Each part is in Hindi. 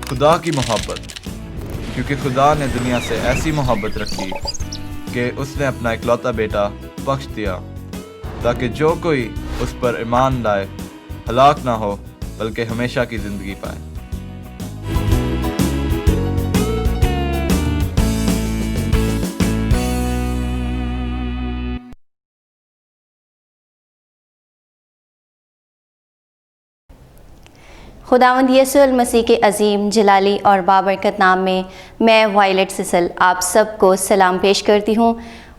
खुदा की मोहब्बत, क्योंकि खुदा ने दुनिया से ऐसी मोहब्बत रखी कि उसने अपना इकलौता बेटा बख्श दिया, ताकि जो कोई उस पर ईमान लाए हलाक ना हो बल्कि हमेशा की ज़िंदगी पाए। खुदावंद यीशु मसीह के अजीम जलाली और बाबरकत नाम में मैं वायलेट सिसल आप सबको सलाम पेश करती हूँ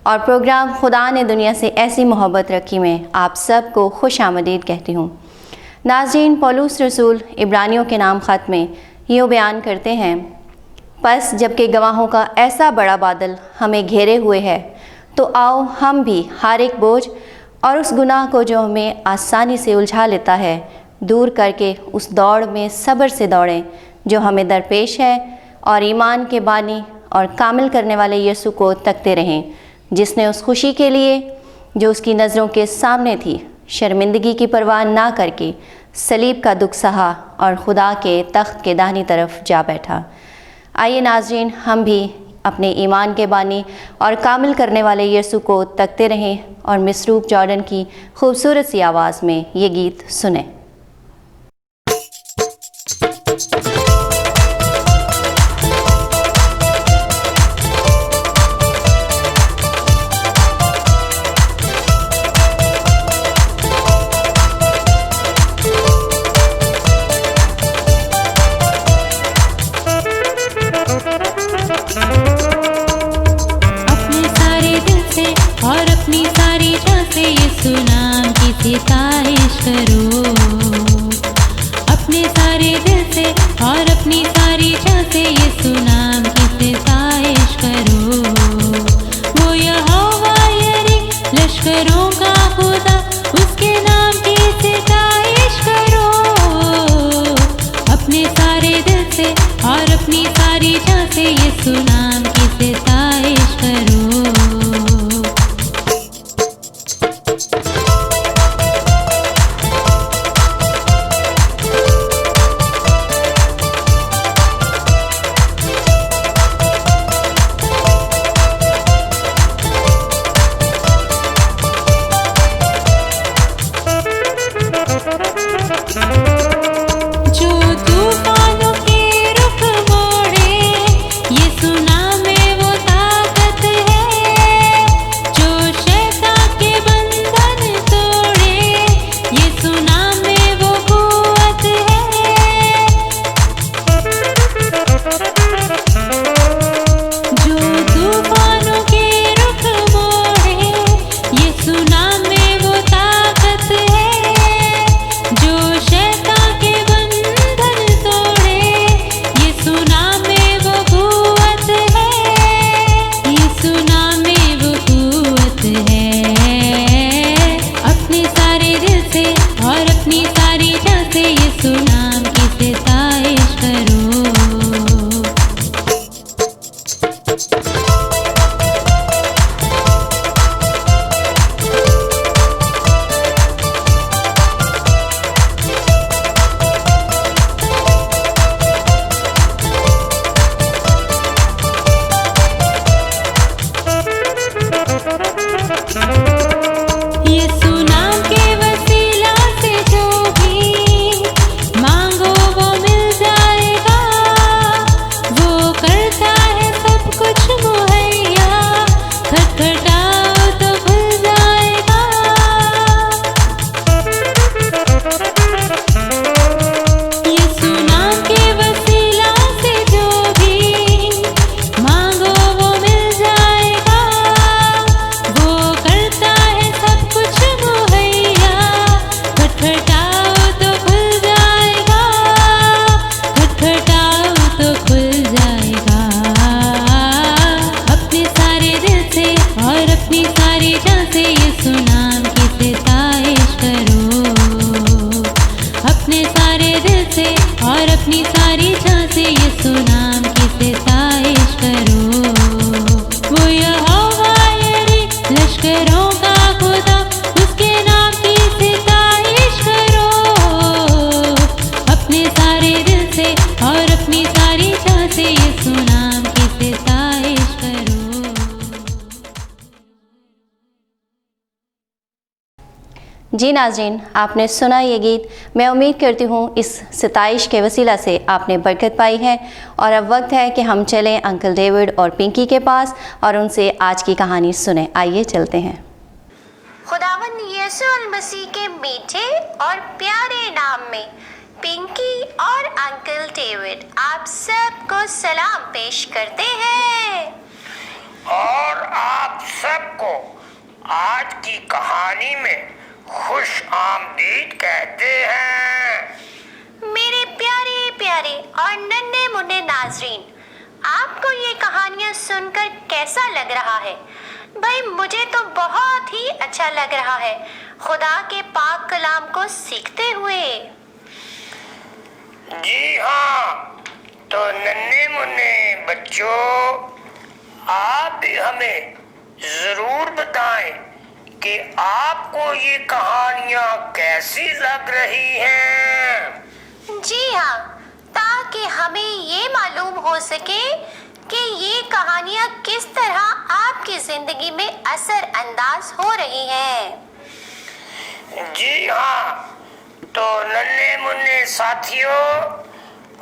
और प्रोग्राम खुदा ने दुनिया से ऐसी मोहब्बत रखी में आप सबको खुश आमदीद कहती हूँ। नाज़रीन, पौलुस रसूल इब्रानियों के नाम ख़त में यूँ बयान करते हैं, बस जबकि गवाहों का ऐसा बड़ा बादल हमें घेरे हुए है, तो आओ हम भी हर एक बोझ और उस गुनाह को जो हमें आसानी से उलझा लेता है दूर करके उस दौड़ में सब्र से दौड़ें जो हमें दरपेश है, और ईमान के बानी और कामिल करने वाले यीशु को तकते रहें, जिसने उस खुशी के लिए जो उसकी नज़रों के सामने थी शर्मिंदगी की परवाह ना करके सलीब का दुख सहा और खुदा के तख्त के दाहिनी तरफ जा बैठा। आइए नाज़रीन, हम भी अपने ईमान के बानी और कामिल करने वाले यीशु को तकते रहें और मिसरूफ जॉर्डन की खूबसूरत सी आवाज़ में ये गीत सुनें। सिताइश करो अपने सारे दिल से और अपनी सारी जान से यीशु नाम की सिताइश करो। वो यहोवा यारी लश्करों का खुदा, उसके नाम की सिताइश करो अपने सारे दिल से और अपनी सारी जान से यीशु नाम की सिताइश करो। और अपनी जी नाज़रीन, आपने सुना ये गीत। मैं उम्मीद करती हूँ इस सिताइश के वसीला से आपने बरकत पाई है। और अब वक्त है कि हम चलें अंकल डेविड और पिंकी के पास और उनसे आज की कहानी सुने। आइए चलते हैं। खुदावंद यीशु मसीह के मीठे और प्यारे नाम में पिंकी और अंकल डेविड आप सबको सलाम पेश करते हैं। और आप सबको आज की कहानी में खुश आमदीद कहते हैं। मेरे प्यारे प्यारे और नन्हे मुन्ने नाजरीन, आपको ये कहानियाँ सुनकर कैसा लग रहा है? भाई मुझे तो बहुत ही अच्छा लग रहा है, खुदा के पाक कलाम को सीखते हुए। जी हाँ, तो नन्हे मुन्ने बच्चों, आप भी हमें जरूर बताएं कि आपको ये कहानियाँ कैसी लग रही हैं। जी हाँ, ताकि हमें ये मालूम हो सके कि ये कहानियाँ किस तरह आपकी जिंदगी में असर अंदाज हो रही हैं। जी हाँ, तो नन्हे मुन्ने साथियों,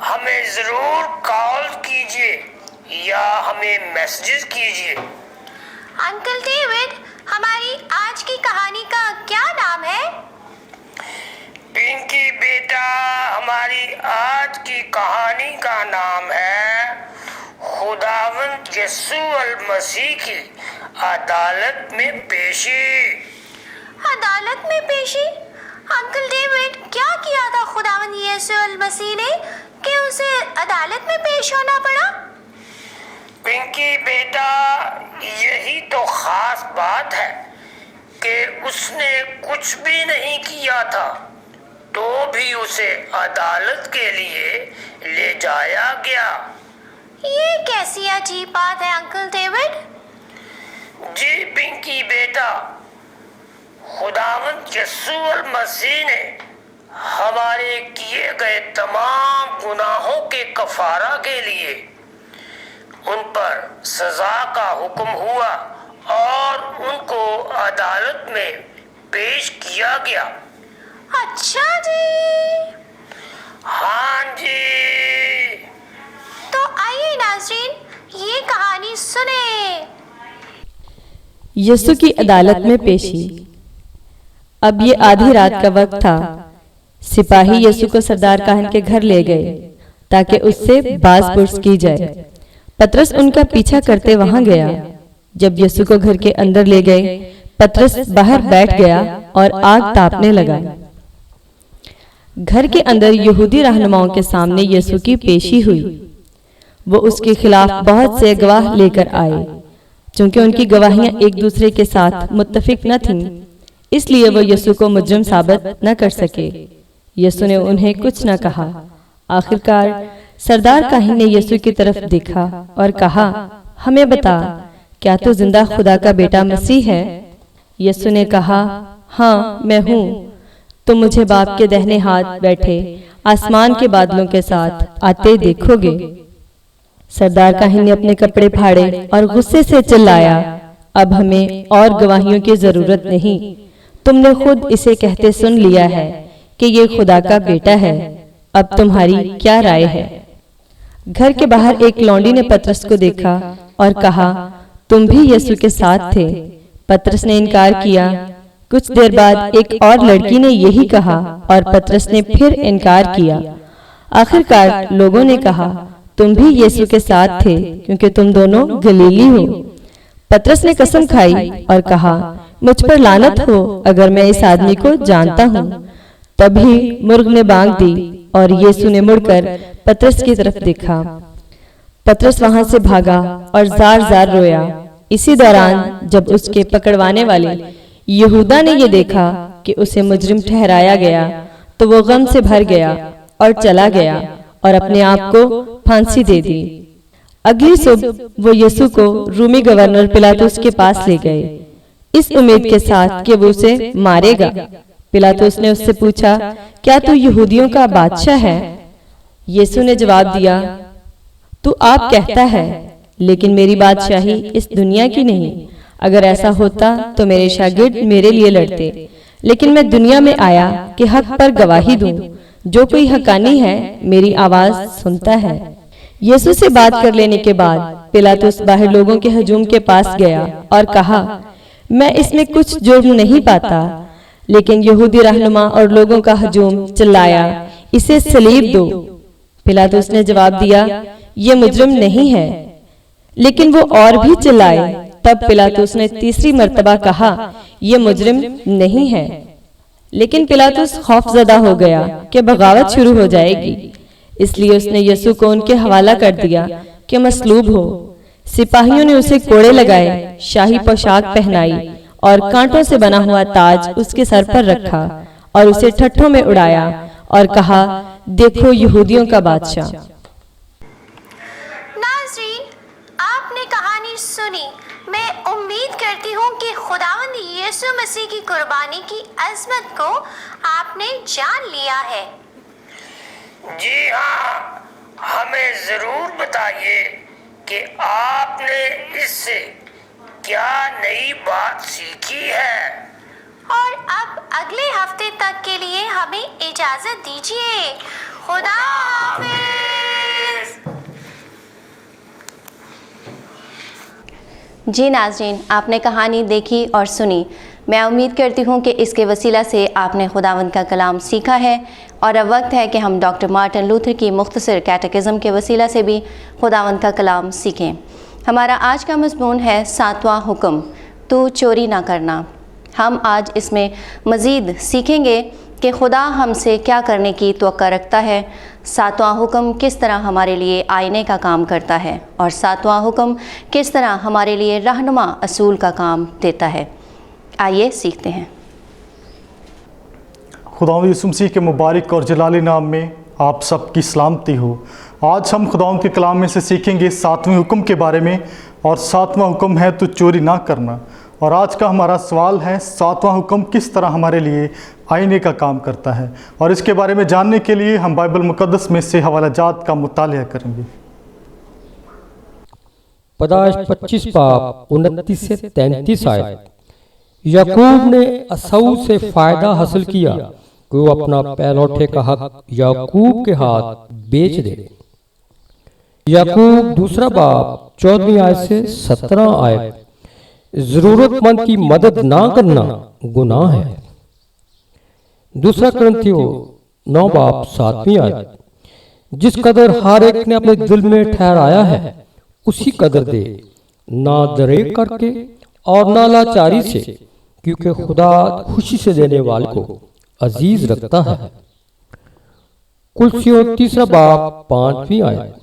हमें जरूर कॉल कीजिए या हमें मैसेजेस कीजिए। अंकल डेविड, हमारी आज की कहानी का क्या नाम है? पिंकी बेटा, हमारी आज की कहानी का नाम है खुदावंद यीशु मसीह की अदालत में पेशी। अदालत में पेशी? अंकल डेविड, क्या किया था खुदावंद यीशु मसीह ने कि उसे अदालत में पेश होना पड़ा? पिंकी बेटा, यही तो खास बात है कि उसने कुछ भी नहीं किया था, तो भी उसे अदालत के लिए ले जाया गया। ये कैसी अजीब बात है अंकल डेविड? जी पिंकी बेटा, खुदावंद यीशु मसीह ने हमारे किए गए तमाम गुनाहों के कफारा के लिए उन पर सजा का हुक्म हुआ और उनको अदालत में पेश किया गया। अच्छा जी। हाँ जी। तो आइए नाज़रीन, ये कहानी सुने। यीशु की अदालत में पेशी। अब ये आधी रात का वक्त था। सिपाही यीशु को सरदार काहन के घर ले गए ताकि उससे बाज़पुर्स की जाए। पतरस उनका पीछा करते वहां गया। जब यीशु को घर के अंदर ले गए, पतरस बाहर बैठ गया और आग तापने लगा। घर के अंदर यहूदी रहनुमाओं के सामने यीशु की पेशी हुई। वो उसके खिलाफ बहुत से गवाह लेकर आए। चूंकि उनकी गवाहियां एक दूसरे के साथ मुत्तफिक न थीं, इसलिए वो यीशु को मुजरिम साबित न कर सके। यीशु ने उन्हें कुछ न कहा। आखिरकार सरदार काहिन ने यीशु की तरफ देखा और कहा, हमें बता, क्या तू जिंदा खुदा का बेटा मसीह है? यीशु ने कहा, हाँ मैं हूँ। तुम मुझे बाप के दाहिने हाथ बैठे आसमान के बादलों के साथ आते देखोगे। सरदार काहिन ने अपने कपड़े फाड़े और गुस्से से चिल्लाया, अब हमें और गवाहियों की जरूरत नहीं। तुमने खुद इसे कहते सुन लिया है कि ये खुदा का बेटा है। अब तुम्हारी क्या राय है? घर के बाहर एक लौंडी ने पतरस को देखा और कहा, तुम भी यीशु के साथ थे। पतरस ने इनकार किया। कुछ देर बाद एक और लड़की ने यही कहा और पतरस ने फिर इनकार किया। आखिरकार लोगों ने कहा, तुम भी यीशु के साथ थे क्योंकि तुम दोनों गलीली हो। पतरस ने कसम खाई और कहा, मुझ पर लानत हो अगर मैं इस आदमी को जानता हूँ। तभी मुर्ग ने बांग दी और यीशु ने मुड़कर पतरस की तरफ देखा। पतरस वहां से भागा और जार जार रोया। इसी दौरान जब उसके पकड़वाने वाले यहूदा ने ये देखा कि उसे मुजरिम ठहराया गया, तो वो गम से भर गया और चला गया और अपने आप को फांसी दे दी। अगली सुबह वो यीशु को रूमी गवर्नर पिलातुस के पास ले गए, इस उम्मीद के साथ कि वो उसे मारेगा। पिलातुस ने उससे पूछा, क्या तू यहूदियों का बादशाह है? यीशु ने जवाब दिया, तू आप कहता है, लेकिन मेरी बादशाही इस दुनिया की नहीं। अगर ऐसा होता तो मेरे शागिर्द मेरे लिए लड़ते, लेकिन मैं दुनिया में आया कि हक पर गवाही दूं। जो कोई हकानी है मेरी आवाज सुनता है। यीशु से बात कर लेने के बाद पिलातुस बाहर लोगों के हजूम के पास गया और कहा, मैं इसमें कुछ जुर्म नहीं पाता। लेकिन यहूदी रहनुमा और लोगों का हजूम चिल्लाया, इसे सलीब दो। पिलातुस ने जवाब दिया, ये मुजरिम नहीं है। लेकिन वो और भी चिल्लाए। तब पिलातुस ने तीसरी मर्तबा कहा, ये मुजरिम नहीं है। लेकिन पिलातुस खौफजदा हो गया कि बगावत शुरू हो जाएगी, इसलिए उसने यीशु को उनके हवाला कर दिया कि मसलूब हो। सिपाहियों ने उसे कोड़े लगाए, शाही पोशाक पहनाई और कांटों से बना हुआ ताज उसके सर पर रखा और उसे ठट्ठों में उड़ाया और कहा, देखो यहूदियों का बादशाह। नाज़रीन, आपने कहानी सुनी। मैं उम्मीद करती हूँ कि खुदावंद यीशु मसीह की कुर्बानी की अज़मत को आपने जान लिया है। जी हाँ, हमें जरूर बताइए कि आपने इससे क्या नई बात सीखी है। और अब अगले हफ्ते तक के लिए हमें इजाजत दीजिए। खुदा हाफिज। जी नाज़रीन, आपने कहानी देखी और सुनी। मैं उम्मीद करती हूँ कि इसके वसीला से आपने खुदावंद का कलाम सीखा है। और अब वक्त है कि हम डॉक्टर मार्टिन लूथर की मुख्तसर कैटेकिज़्म के वसीला से भी खुदावंद का कलाम सीखें। हमारा आज का मज़मून है 7वां हुक्म, तू चोरी ना करना। हम आज इसमें मज़ीद सीखेंगे कि खुदा हमसे क्या करने की तवक्का रखता है, 7वां हुक्म किस तरह हमारे लिए आईने का काम करता है और 7वां हुक्म किस तरह हमारे लिए रहनुमा असूल का काम देता है। आइए सीखते हैं। खुदावंद यीशु मसीह के मुबारक और जलाली नाम में आप सबकी सलामती हो। आज हम खुदावंद के कलाम में से सीखेंगे 7वें हुक्म के बारे में, और 7वां हुक्म है तो चोरी ना करना। और आज का हमारा सवाल है 7वां हुक्म किस तरह हमारे लिए आईने का काम करता है। और इसके बारे में जानने के लिए हम बाइबल मुकद्दस में से हवाला जात का मुतालिया करेंगे। पैदाइश 25 बाब 29 से 33 आयत। याकूब ने असऊ से फायदा हासिल किया कि वो अपना पहलौठे का हक याकूब के हाथ बेच दे। याकूब दूसरा बाब 14वीं आयत से 17 आयत। जरूरतमंद की मदद ना करना गुनाह है। दूसरा कुरिन्थियों 9 बाब 7वीं आयत। जिस कदर हर एक ने अपने दिल में ठहराया है उसी कदर दे, ना दरेक करके और ना लाचारी से, क्योंकि खुदा खुशी से देने वाले को अजीज रखता है। कुलसियों 3 बाब 5वीं आयत।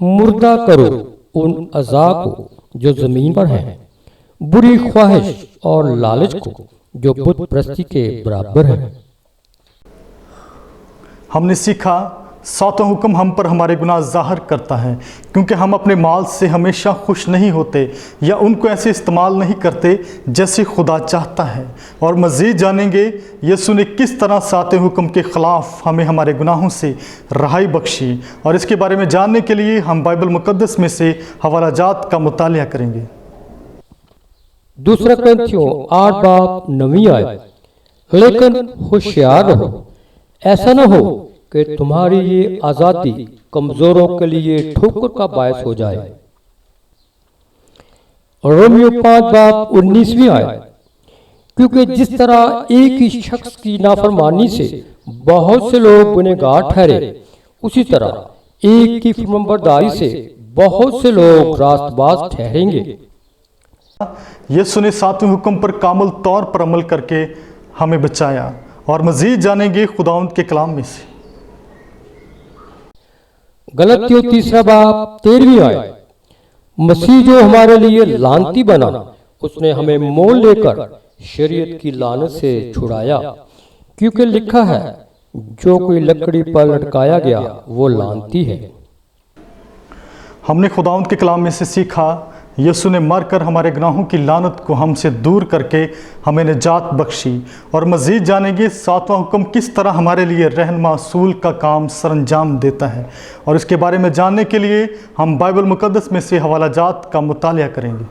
मुर्दा करो उन अज़ा को जो जमीन पर हैं, बुरी ख्वाहिश और लालच को जो बुत प्रस्ती के बराबर है। हमने सीखा 7वां हुक्म हम पर हमारे गुनाह ज़ाहिर करता है, क्योंकि हम अपने माल से हमेशा खुश नहीं होते या उनको ऐसे इस्तेमाल नहीं करते जैसे खुदा चाहता है। और मज़ीद जानेंगे यीशु ने किस तरह 7वें हुक्म के ख़िलाफ़ हमें हमारे गुनाहों से रहाई बख्शी। और इसके बारे में जानने के लिए हम बाइबल मुकद्दस में से हवाला जात का मुतालिया करेंगे। दूसरा कुरिन्थियों 8 बाब 9वीं आयत। लेकिन होशियार रहो, ऐसा न हो कि तुम्हारी ये आज़ादी कमज़ोरों के लिए ठोकर का बायस हो जाए। रोमियो 5 बाब 19वीं आयत। क्योंकि जिस तरह एक ही शख्स की नाफरमानी से बहुत से लोग गुनहगार ठहरे, उसी तरह एक की फरमाबरदारी से बहुत से लोग रास्तबाज ठहरेंगे। यीशु ने 7वें हुक्म पर कामिल तौर पर अमल करके हमें बचाया। और मज़ीद जानेंगे खुदावंद के कलाम में से। गलतियों 3 बाब 13वीं आयत। मसीह जो हमारे लिए लानती बना, उसने हमें मोल लेकर शरीयत की लानत से छुड़ाया, क्योंकि लिखा है, जो कोई लकड़ी पर लटकाया गया वो लानती है। हमने खुदावंद के कलाम में से सीखा यीशु ने मरकर हमारे गुनाहों की लानत को हमसे दूर करके हमें निजात बख्शी। और मज़ीद जानेंगे 7वां हुक्म किस तरह हमारे लिए रहनुमा असूल का काम सरंजाम देता है। और इसके बारे में जानने के लिए हम बाइबल मुकद्दस में से हवाला जात का मुतालिया करेंगे।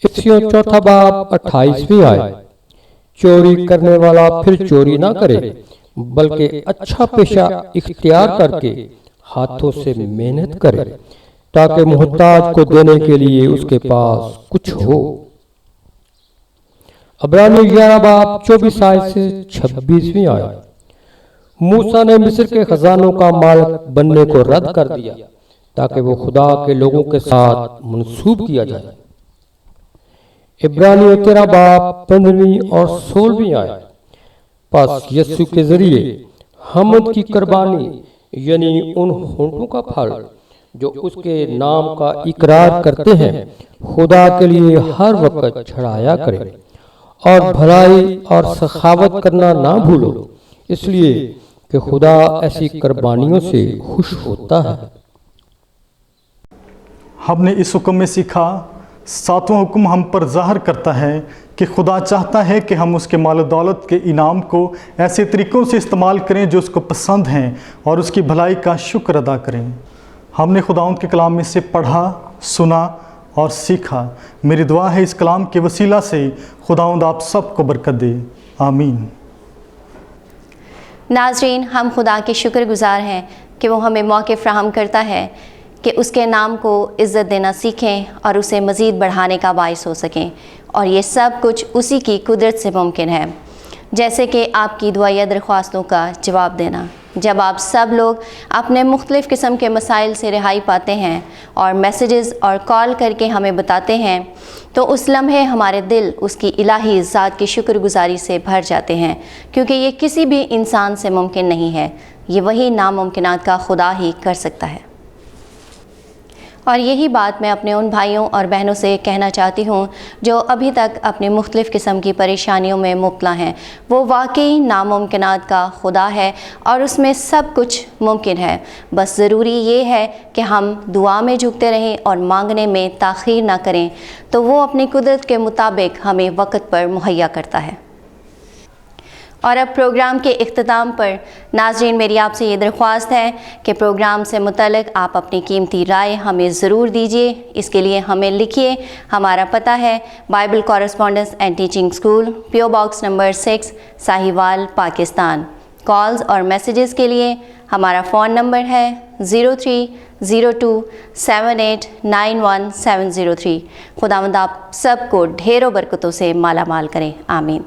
इफिसियों 4 बाब 28वीं आयत। चोरी करने वाला फिर चोरी ना करे, बल्कि अच्छा पेशा इख्तियार करके हाथों से मेहनत करे, ताकि मोहताज को देने के लिए उसके पास कुछ हो। इब्रानी 11 बाब 24 आयत से 26वीं आयत। मूसा ने मिस्र के खजानों का मालिक बनने को रद्द कर दिया ताकि वो खुदा के लोगों के साथ मंसूब किया जाए। इब्रानी 13 बाब 15वीं और 16वीं आयत। पास यीशु के जरिए हमद की कुर्बानी यानी उन होंठों का फल जो उसके नाम का इकरार करते हैं, खुदा के लिए हर वक्त चढ़ाया करें और भलाई और सखावत करना ना भूलो, इसलिए कि खुदा ऐसी कुर्बानियों से खुश होता है। हमने इस हुक्म में सीखा, 7वां हुक्म हम पर ज़ाहिर करता है कि खुदा चाहता है कि हम उसके माल दौलत के इनाम को ऐसे तरीक़ों से इस्तेमाल करें जो उसको पसंद हैं और उसकी भलाई का शुक्र अदा करें। हमने खुदावंद के कलाम में से पढ़ा, सुना और सीखा। मेरी दुआ है इस कलाम के वसीला से खुदावंद आप सबको बरकत दे। आमीन। नाज़रीन, हम खुदा के शुक्रगुज़ार हैं कि वो हमें मौके फ़राहम करता है कि उसके नाम को इज़्ज़त देना सीखें और उसे मज़ीद बढ़ाने का बायस हो सकें, और ये सब कुछ उसी की कुदरत से मुमकिन है। जैसे कि आपकी दुआ या दरख्वास्तों का जवाब देना। जब आप सब लोग अपने मुख्तलिफ़ किस्म के मसाइल से रिहाई पाते हैं और मैसेजेस और कॉल करके हमें बताते हैं, तो उस लम्हे हमारे दिल उसकी इलाही ज़ात की शुक्रगुज़ारी से भर जाते हैं, क्योंकि ये किसी भी इंसान से मुमकिन नहीं है। ये वही नामुमकिनात का खुदा ही कर सकता है। और यही बात मैं अपने उन भाइयों और बहनों से कहना चाहती हूँ जो अभी तक अपनी मुख्तलिफ़ किस्म की परेशानियों में मुब्तला हैं। वो वाकई नामुमकिनात का खुदा है और उसमें सब कुछ मुमकिन है। बस ज़रूरी ये है कि हम दुआ में झुकते रहें और मांगने में ताख़ीर ना करें, तो वो अपनी कुदरत के मुताबिक हमें वक्त पर मुहैया करता है। और अब प्रोग्राम के इख्तिताम पर नाज़रीन, मेरी आपसे ये दरख्वास्त है कि प्रोग्राम से मुतल्लिक़ आप अपनी कीमती राय हमें ज़रूर दीजिए। इसके लिए हमें लिखिए। हमारा पता है Bible correspondence and teaching school, PO box number 6, Sahiwal, Pakistan. Calls और मैसेजेस के लिए हमारा फ़ोन नंबर है 03027891 703। खुदावंद आप सबको ढेरों बरकतों से माला माल करें। आमीन।